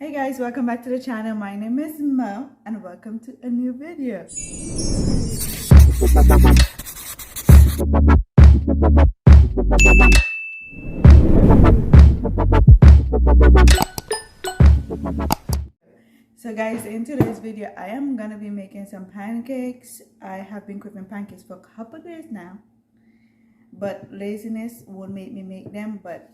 Hey guys, welcome back to the channel. My name is Mo and welcome to a new video. So guys, in today's video, I am gonna be making some pancakes. I have been cooking pancakes for a couple days now, but laziness won't make me make them. But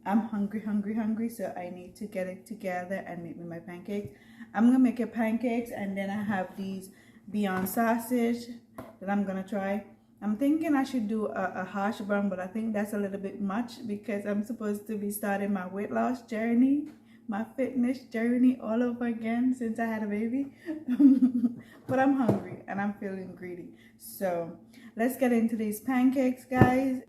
I'm hungry, so I need to get it together and make me my pancakes. I'm gonna make a pancakes, and then I have these Beyond sausage that I'm gonna try. I'm thinking I should do a hash brown, but I think that's a little bit much because I'm supposed to be starting my weight loss journey, my fitness journey all over again since I had a baby. But I'm hungry and I'm feeling greedy. So let's get into these pancakes, guys.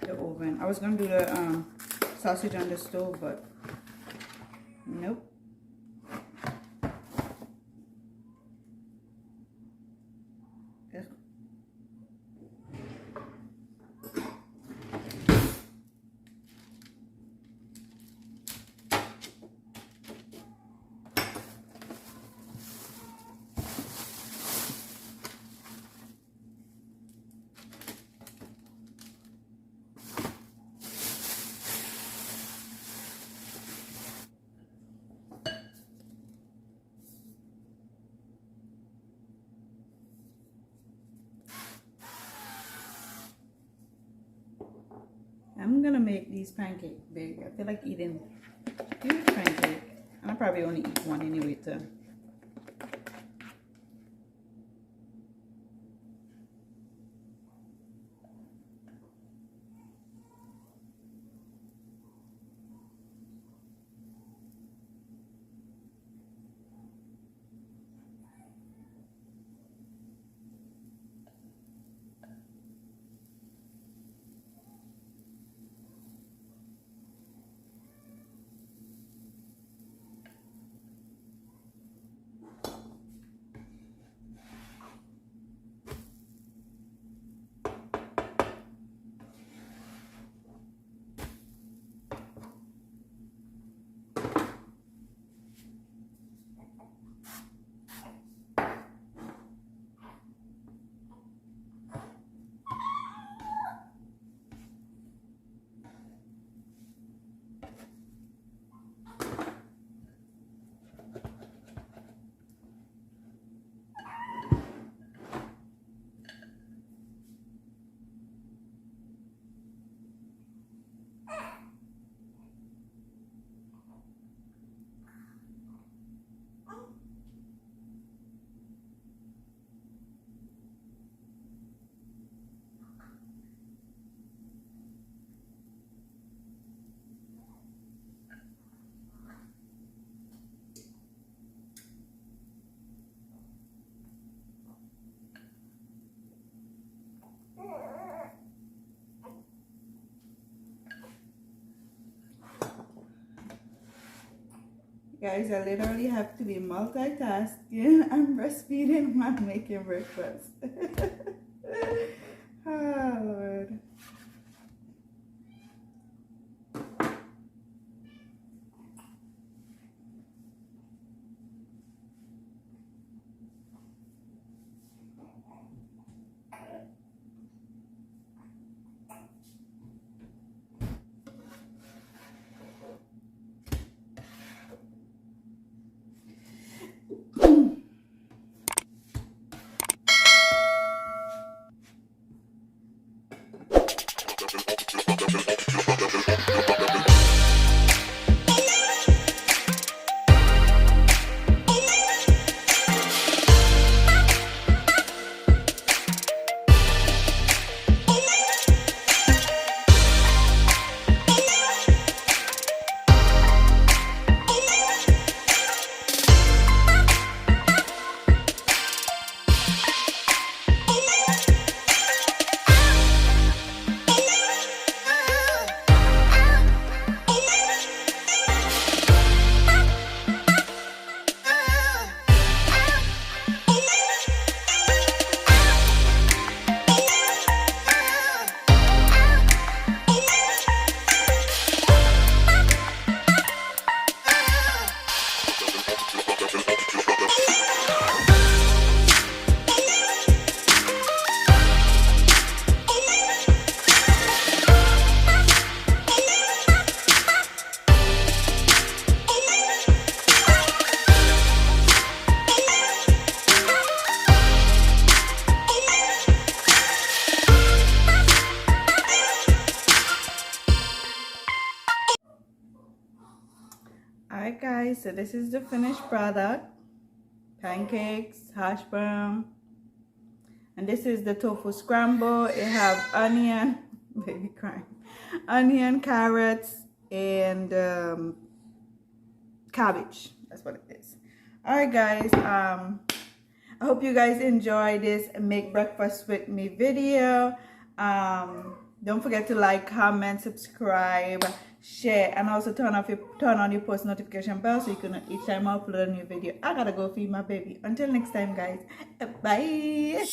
Oven. I was gonna do the sausage on the stove, but nope. I'm gonna make these pancakes big. I feel like eating huge pancake, and I probably only eat one anyway too. Guys, I literally have to be multitasking. I'm breastfeeding while making breakfast. Oh, Lord. Alright guys, so this is the finished product. Pancakes, hash brown, and this is the tofu scramble. It have onion, baby crying, onion, carrots, and cabbage. That's what it is. Alright guys, I hope you guys enjoy this make breakfast with me video. Don't forget to like, comment, subscribe, share, and also turn on your post notification bell so you can know each time I upload a new video. I gotta go feed my baby. Until next time guys, bye.